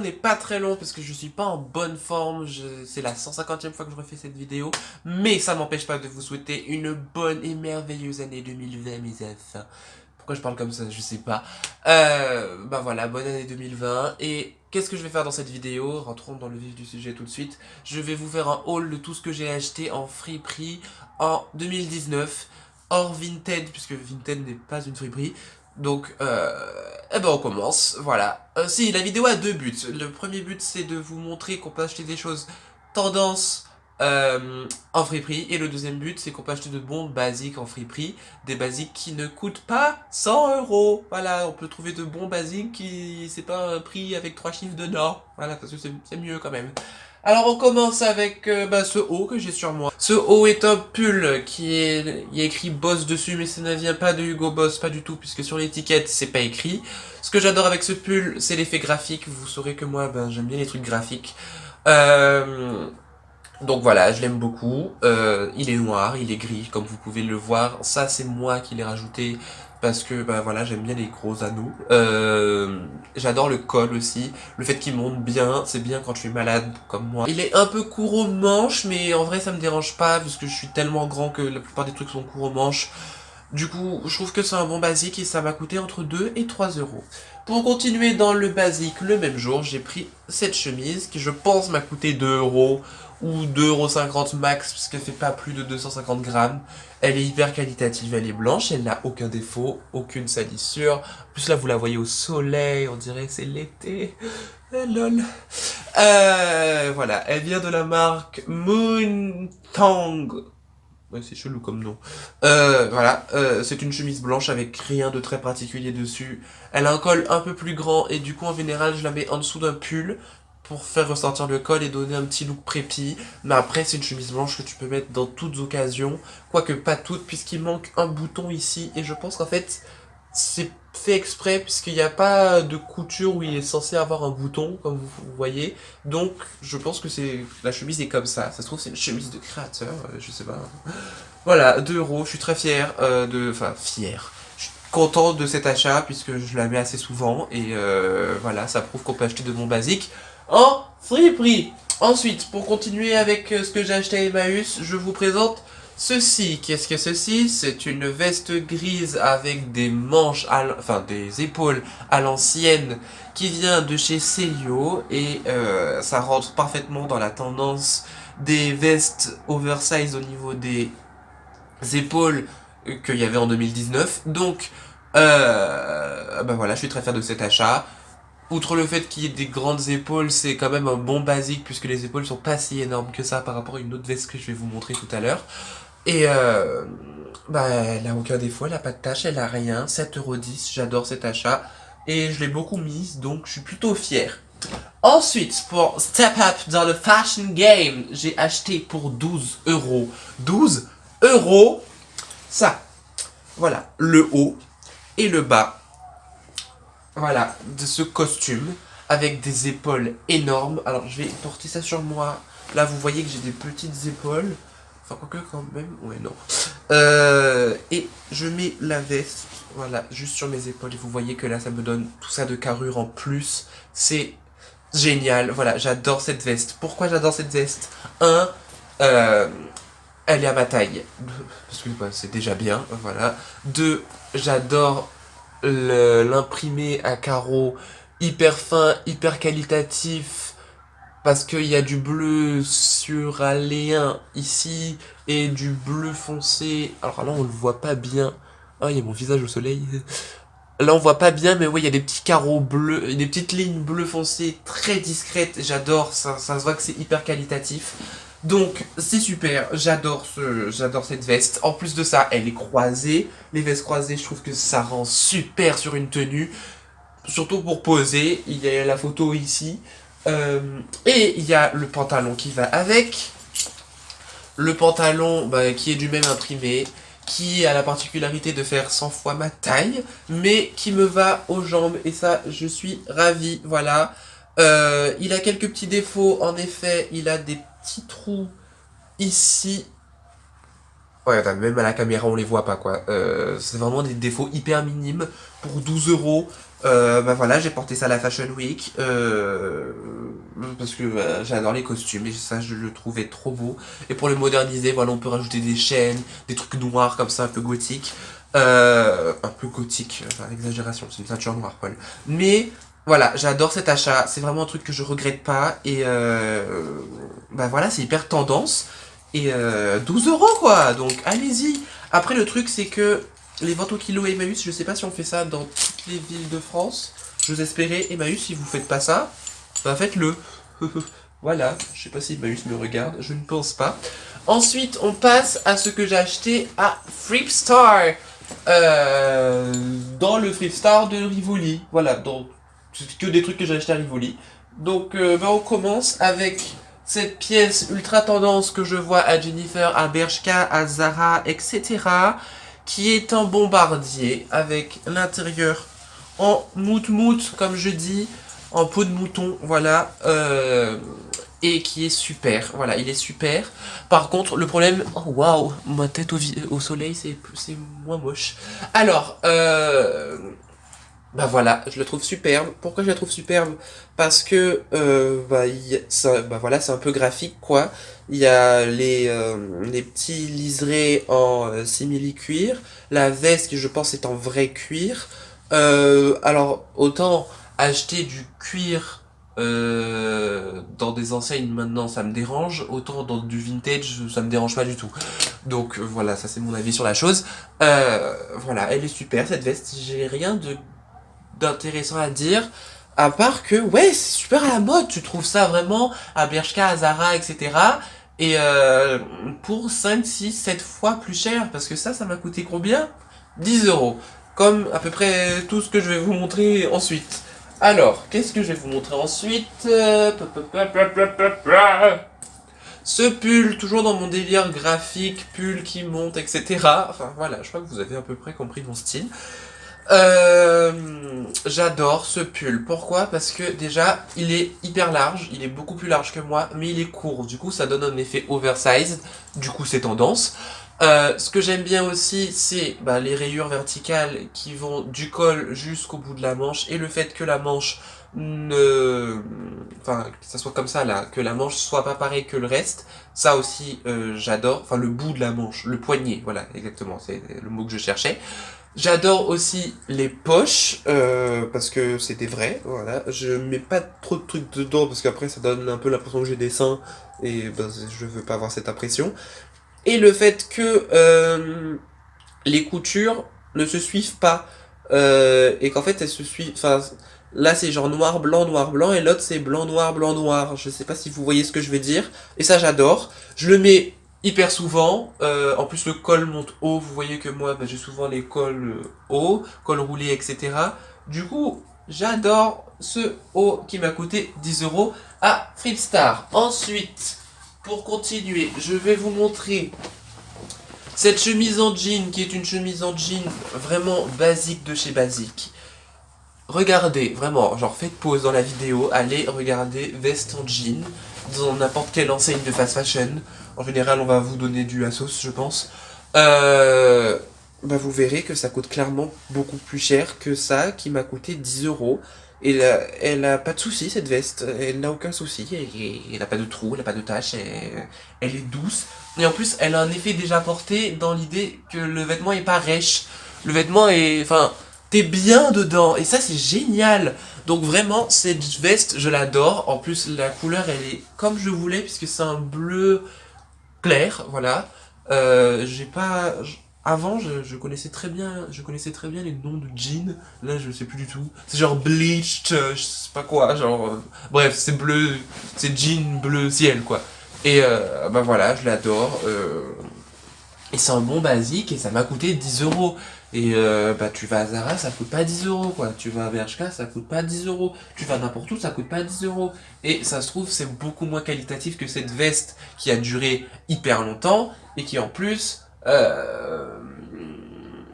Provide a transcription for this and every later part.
n'est pas très long parce que je suis pas en bonne forme, c'est la 150e fois que je refais cette vidéo, mais ça m'empêche pas de vous souhaiter une bonne et merveilleuse année 2020 mes enfants. Pourquoi je parle comme ça, je sais pas. Bah voilà, bonne année 2020. Et qu'est-ce que je vais faire dans cette vidéo? Rentrons dans le vif du sujet tout de suite. Je vais vous faire un haul de tout ce que j'ai acheté en friperie en 2019, hors Vinted, puisque Vinted n'est pas une friperie. Donc, eh ben on commence, voilà. Si, la vidéo a deux buts. Le premier but, c'est de vous montrer qu'on peut acheter des choses tendance en friperie. Et le deuxième but, c'est qu'on peut acheter de bons basiques en friperie. Des basiques qui ne coûtent pas 100 euros. Voilà, on peut trouver de bons basiques qui, c'est pas un prix avec 3 chiffres de dedans. Voilà, parce que c'est mieux quand même. Alors on commence avec ce haut que j'ai sur moi. Ce haut est un pull il y a écrit Boss dessus, mais ça ne vient pas de Hugo Boss, pas du tout, puisque sur l'étiquette c'est pas écrit. Ce que j'adore avec ce pull, c'est l'effet graphique. Vous saurez que moi, j'aime bien les trucs graphiques. Donc voilà, je l'aime beaucoup. Il est noir, il est gris, comme vous pouvez le voir. Ça, c'est moi qui l'ai rajouté parce que voilà, j'aime bien les gros anneaux. J'adore le col aussi. Le fait qu'il monte bien, c'est bien quand je suis malade comme moi. Il est un peu court aux manches, mais en vrai, ça me dérange pas parce que je suis tellement grand que la plupart des trucs sont courts aux manches. Du coup, je trouve que c'est un bon basique et ça m'a coûté entre 2 et 3 euros. Pour continuer dans le basique, le même jour, j'ai pris cette chemise qui je pense m'a coûté 2 euros ou 2,50 € max parce qu'elle fait pas plus de 250 grammes. Elle est hyper qualitative, elle est blanche, elle n'a aucun défaut, aucune salissure. En plus là vous la voyez au soleil, on dirait que c'est l'été. Lol. Voilà, elle vient de la marque Moontang. Ouais, c'est chelou comme nom. Voilà, c'est une chemise blanche avec rien de très particulier dessus. Elle a un col un peu plus grand et du coup en général je la mets en dessous d'un pull pour faire ressortir le col et donner un petit look prépi. Mais après c'est une chemise blanche que tu peux mettre dans toutes occasions, quoique pas toutes puisqu'il manque un bouton ici et je pense qu'en fait c'est fait exprès puisqu'il n'y a pas de couture où il est censé avoir un bouton comme vous voyez. Donc je pense que la chemise est comme ça. Ça se trouve c'est une chemise de créateur, je sais pas. Voilà, 2 euros, je suis très fier Enfin, fier. Je suis content de cet achat puisque je la mets assez souvent et voilà, ça prouve qu'on peut acheter de bons basiques en friperie. Ensuite, pour continuer avec ce que j'ai acheté à Emmaüs, je vous présente ceci. Qu'est-ce que ceci? C'est une veste grise avec des manches, enfin des épaules à l'ancienne qui vient de chez Celio et ça rentre parfaitement dans la tendance des vestes oversize au niveau des épaules qu'il y avait en 2019. Donc, voilà, je suis très fier de cet achat. Outre le fait qu'il y ait des grandes épaules, c'est quand même un bon basique puisque les épaules sont pas si énormes que ça par rapport à une autre veste que je vais vous montrer tout à l'heure. Et elle a aucun défaut, elle a pas de tache, elle a rien. 7,10 €, j'adore cet achat. Et je l'ai beaucoup mise, donc je suis plutôt fier. Ensuite, pour step up dans le fashion game, j'ai acheté pour 12 euros. 12 euros ça. Voilà, le haut et le bas. Voilà, de ce costume avec des épaules énormes. Alors, je vais porter ça sur moi. Là, vous voyez que j'ai des petites épaules. Enfin, quoique quand même. Ouais, non. Et je mets la veste, voilà, juste sur mes épaules. Et vous voyez que là, ça me donne tout ça de carrure en plus. C'est génial. Voilà, j'adore cette veste. Pourquoi j'adore cette veste? Un, euh, elle est à ma taille. Parce que c'est déjà bien, voilà. Deux, j'adore l'imprimé à carreaux hyper fin, hyper qualitatif. Parce qu'il y a du bleu suраléen ici et du bleu foncé. Alors là, on le voit pas bien. Ah, il y a mon visage au soleil. Là, on voit pas bien, mais oui, il y a des petits carreaux bleus, des petites lignes bleu foncé très discrètes. J'adore, ça se voit que c'est hyper qualitatif. Donc, c'est super, j'adore cette veste. En plus de ça, elle est croisée. Les vestes croisées, je trouve que ça rend super sur une tenue. Surtout pour poser, il y a la photo ici. Et il y a le pantalon qui va avec. Le pantalon qui est du même imprimé, qui a la particularité de faire 100 fois ma taille, mais qui me va aux jambes, et ça, je suis ravi, voilà. Il a quelques petits défauts, en effet, il a des petits trous ici. Ouais, même à la caméra, on les voit pas, quoi. C'est vraiment des défauts hyper minimes. Pour 12 euros, bah voilà, j'ai porté ça à la Fashion Week. Parce que j'adore les costumes et ça, je le trouvais trop beau. Et pour le moderniser, voilà, on peut rajouter des chaînes, des trucs noirs comme ça, un peu gothique. Un peu gothique, enfin, l'exagération, c'est une ceinture noire, Paul. Mais voilà, j'adore cet achat. C'est vraiment un truc que je regrette pas. Et bah voilà, c'est hyper tendance. Et 12 euros quoi, donc allez-y. Après le truc c'est que les ventes au kilo Emmaüs, je sais pas si on fait ça dans toutes les villes de France. J'ose espérer, Emmaüs, si vous faites pas ça, bah faites-le. Voilà, je sais pas si Emmaüs me regarde, je ne pense pas. Ensuite, on passe à ce que j'ai acheté à Flipstar. Dans le Flipstar de Rivoli. Voilà, donc c'est que des trucs que j'ai acheté à Rivoli. Donc bah, on commence avec cette pièce ultra tendance que je vois à Jennifer, à Bershka, à Zara, etc. Qui est un bombardier avec l'intérieur en mout-mout, comme je dis, en peau de mouton, voilà. Et qui est super, voilà, il est super. Par contre, le problème... Oh waouh, ma tête au soleil, c'est moins moche. Alors, bah voilà, je le trouve superbe. Pourquoi je la trouve superbe? Parce que bah voilà, c'est un peu graphique quoi. Il y a les petits liserés en simili-cuir, la veste qui je pense est en vrai cuir. Alors autant acheter du cuir dans des enseignes maintenant ça me dérange, autant dans du vintage ça me dérange pas du tout. Donc voilà, ça c'est mon avis sur la chose. Voilà, elle est super cette veste, j'ai rien d'intéressant à dire, à part que, ouais, c'est super à la mode, tu trouves ça vraiment à Bershka, à Zara, etc. Et pour 5 6 7 fois plus cher, parce que ça m'a coûté combien? 10 euros. Comme à peu près tout ce que je vais vous montrer ensuite. Alors, qu'est-ce que je vais vous montrer ensuite? Ce pull, toujours dans mon délire graphique, pull qui monte, etc. Enfin voilà, je crois que vous avez à peu près compris mon style. J'adore ce pull. Pourquoi? Parce que déjà, il est hyper large, il est beaucoup plus large que moi, mais il est court. Du coup, ça donne un effet oversized. Du coup, c'est tendance. Ce que j'aime bien aussi, c'est bah, les rayures verticales qui vont du col jusqu'au bout de la manche et le fait que la manche ne, enfin, que ça soit comme ça là, que la manche soit pas pareille que le reste. Ça aussi, j'adore. Enfin, le bout de la manche, le poignet, voilà, exactement, c'est le mot que je cherchais. J'adore aussi les poches, parce que c'est des vrais, voilà. Je mets pas trop de trucs dedans, parce qu'après ça donne un peu l'impression que j'ai des seins, et ben, je veux pas avoir cette impression. Et le fait que les coutures ne se suivent pas, et qu'en fait elles se suivent... Enfin, là c'est genre noir, blanc, et l'autre c'est blanc, noir. Je sais pas si vous voyez ce que je veux dire, et ça j'adore. Je le mets hyper souvent. En plus, le col monte haut. Vous voyez que moi, bah, j'ai souvent les cols hauts, col roulé, etc. Du coup, j'adore ce haut qui m'a coûté 10 euros à Flipstar. Ensuite, pour continuer, je vais vous montrer cette chemise en jean qui est une chemise en jean vraiment basique de chez Basique. Regardez, vraiment, genre faites pause dans la vidéo, allez regarder veste en jean dans n'importe quelle enseigne de fast fashion. En général, on va vous donner du Asos, je pense. Bah vous verrez que ça coûte clairement beaucoup plus cher que ça, qui m'a coûté 10 euros. Et elle a pas de souci cette veste, elle n'a aucun souci, elle a pas de trou, elle a pas de tache, elle est douce. Et en plus, elle a un effet déjà porté dans l'idée que le vêtement est pas rêche. Le vêtement est, enfin, t'es bien dedans, et ça c'est génial. Donc vraiment, cette veste, je l'adore. En plus, la couleur, elle est comme je voulais, puisque c'est un bleu clair, voilà. J'ai pas... Avant, je connaissais très bien les noms de jeans. Là, je sais plus du tout. C'est genre bleached, je sais pas quoi, genre... bref, c'est bleu, c'est jean bleu ciel, quoi. Et bah voilà, je l'adore. Et c'est un bon basique et ça m'a coûté 10 euros. Et bah tu vas à Zara, ça coûte pas 10 euros quoi. Tu vas à Bershka, ça coûte pas 10 euros. Tu vas n'importe où, ça coûte pas 10 euros. Et ça se trouve, c'est beaucoup moins qualitatif que cette veste qui a duré hyper longtemps et qui en plus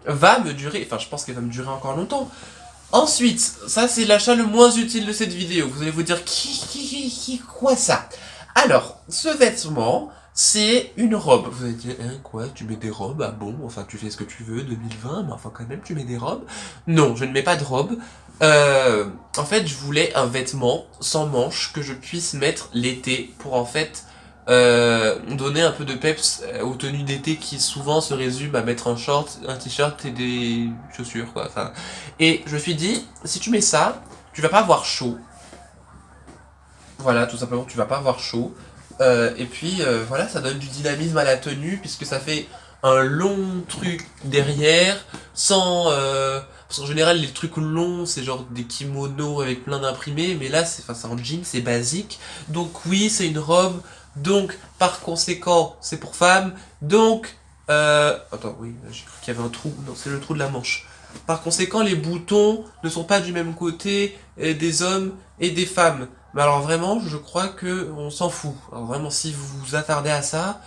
va me durer. Enfin, je pense qu'elle va me durer encore longtemps. Ensuite, ça c'est l'achat le moins utile de cette vidéo. Vous allez vous dire, quoi ça? Alors, ce vêtement, c'est une robe. Vous allez dire, hein, quoi, tu mets des robes? Ah bon, enfin tu fais ce que tu veux, 2020, mais enfin quand même tu mets des robes? Non, je ne mets pas de robe. En fait, je voulais un vêtement sans manches que je puisse mettre l'été pour en fait donner un peu de peps aux tenues d'été qui souvent se résument à mettre un short, un t-shirt et des chaussures quoi. Enfin, et je me suis dit, si tu mets ça, tu vas pas avoir chaud. Voilà, tout simplement, tu vas pas avoir chaud. Et puis voilà, ça donne du dynamisme à la tenue puisque ça fait un long truc derrière parce qu'en général les trucs longs c'est genre des kimonos avec plein d'imprimés, mais là c'est en jean, c'est basique. Donc oui, c'est une robe, donc par conséquent c'est pour femmes, donc attends, oui, j'ai cru qu'il y avait un trou, non, c'est le trou de la manche. Par conséquent, les boutons ne sont pas du même côté des hommes et des femmes. Mais alors vraiment, je crois que on s'en fout. Alors vraiment, si vous vous attardez à ça,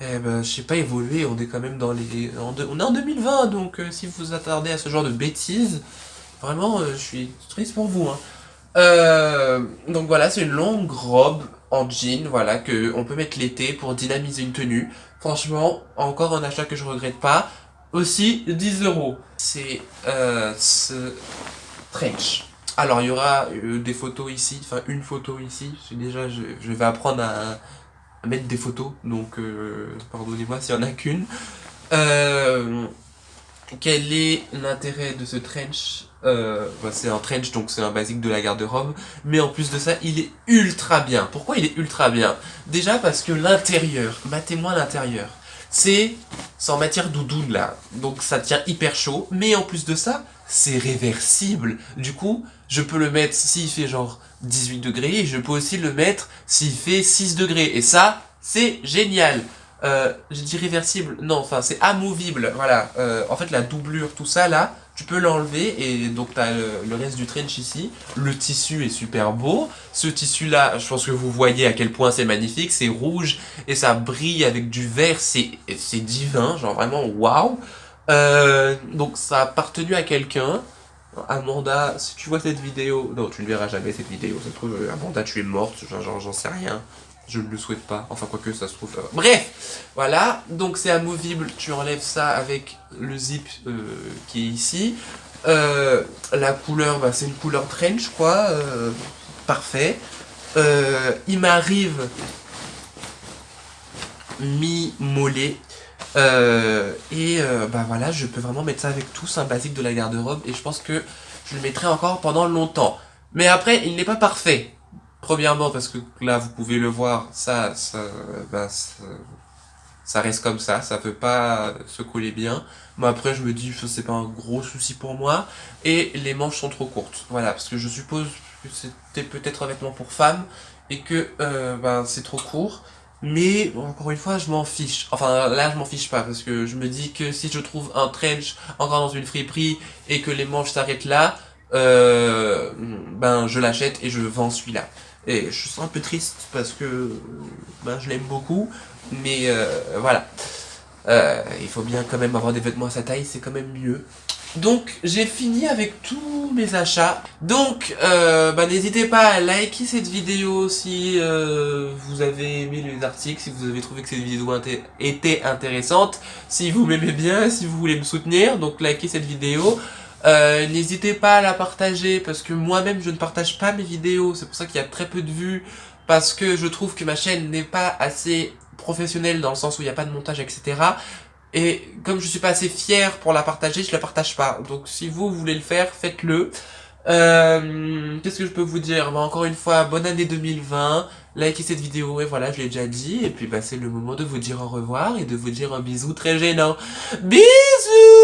eh ben, je sais pas, évoluer, on est quand même on est en 2020, donc si vous vous attardez à ce genre de bêtises, vraiment, je suis triste pour vous, hein. Donc voilà, c'est une longue robe en jean, voilà, que on peut mettre l'été pour dynamiser une tenue. Franchement, encore un achat que je regrette pas. Aussi, 10 €. C'est ce trench. Alors, il y aura des photos ici, enfin une photo ici. Déjà, je vais apprendre à mettre des photos, donc pardonnez-moi s'il y en a qu'une. Euh, Quel est l'intérêt de ce trench? C'est un trench, donc c'est un basique de la garde-robe. Mais en plus de ça, il est ultra bien. Pourquoi il est ultra bien? Déjà parce que l'intérieur, matez-moi l'intérieur. C'est en matière doudoune là, donc ça tient hyper chaud. Mais en plus de ça, c'est réversible. Du coup, je peux le mettre s'il fait genre 18 degrés, et je peux aussi le mettre s'il fait 6 degrés. Et ça, c'est génial. J'ai dit réversible, non, enfin c'est amovible, voilà. En fait la doublure, tout ça là, tu peux l'enlever et donc t'as le reste du trench ici. Le tissu est super beau. Ce tissu là, je pense que vous voyez à quel point c'est magnifique, c'est rouge et ça brille avec du vert, c'est divin, genre vraiment waouh. Donc ça a appartenu à quelqu'un. Amanda, si tu vois cette vidéo, non, tu ne verras jamais cette vidéo. Ça se trouve, Amanda, tu es morte, j'en sais rien. Je ne le souhaite pas. Enfin, quoique ça se trouve. Bref, voilà. Donc c'est amovible. Tu enlèves ça avec le zip qui est ici. La couleur, bah, c'est une couleur trench, quoi. Parfait. Il m'arrive mi-mollet. Bah voilà, je peux vraiment mettre ça avec tout, c'est un basique de la garde-robe et je pense que je le mettrai encore pendant longtemps. Mais après, il n'est pas parfait. Premièrement, parce que là, vous pouvez le voir, bah, ça reste comme ça peut pas se coller bien. Mais après, je me dis, que c'est pas un gros souci pour moi. Et les manches sont trop courtes. Voilà, parce que je suppose que c'était peut-être un vêtement pour femme et que ben, c'est trop court. Mais encore une fois, je m'en fiche. Enfin, là, je m'en fiche pas parce que je me dis que si je trouve un trench encore dans une friperie et que les manches s'arrêtent là, ben je l'achète et je vends celui-là. Et je suis un peu triste parce que ben, je l'aime beaucoup, mais voilà. Il faut bien quand même avoir des vêtements à sa taille, c'est quand même mieux. Donc j'ai fini avec tous mes achats. Donc bah, n'hésitez pas à liker cette vidéo si vous avez aimé les articles, si vous avez trouvé que cette vidéo était intéressante, si vous m'aimez bien, si vous voulez me soutenir, donc likez cette vidéo. N'hésitez pas à la partager parce que moi-même je ne partage pas mes vidéos, c'est pour ça qu'il y a très peu de vues, parce que je trouve que ma chaîne n'est pas assez professionnelle dans le sens où il n'y a pas de montage, etc. Et comme je suis pas assez fier pour la partager, je la partage pas. Donc si vous voulez le faire, faites-le. Qu'est-ce que je peux vous dire? Bah, encore une fois, bonne année 2020. Likez cette vidéo et voilà, je l'ai déjà dit. Et puis bah c'est le moment de vous dire au revoir et de vous dire un bisou très gênant. Bisous!